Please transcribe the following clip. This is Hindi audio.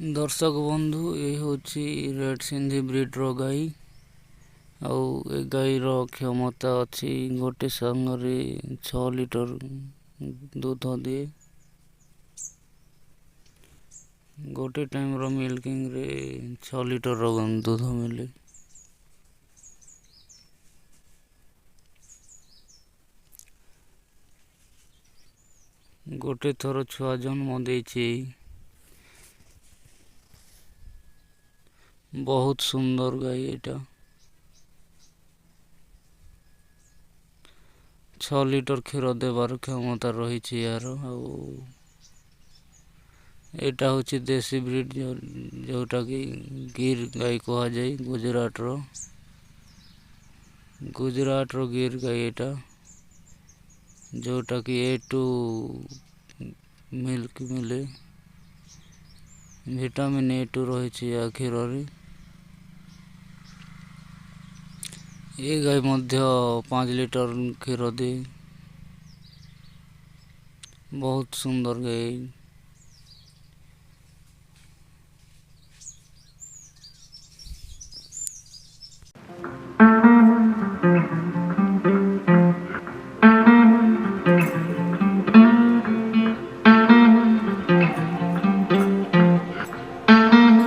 दर्शक बंधु ये हूँ रेड सिंधी ब्रीड्र गाई आउ ए गाईर क्षमता अच्छी गोटे संगे 6 लिटर दूध दिए गोटे टाइम रो मिल्किंग रे 6 लिटर रो दूध मिले। गोटे थर छुआ जन्म देछि। बहुत सुंदर गाई एटा 6 लिटर क्षीर देवार क्षमता रही यार। एटा हूँ देसी ब्रीड जोटा कि गिर गाई कह जाए गुजरात रो गिर गाई एटा जोटा कि A2 मिल्क मिले विटामिन A2 रही या क्षीर रे। ये गाई मध्य 5 लिटर क्षीर दे बहुत सुंदर गाई।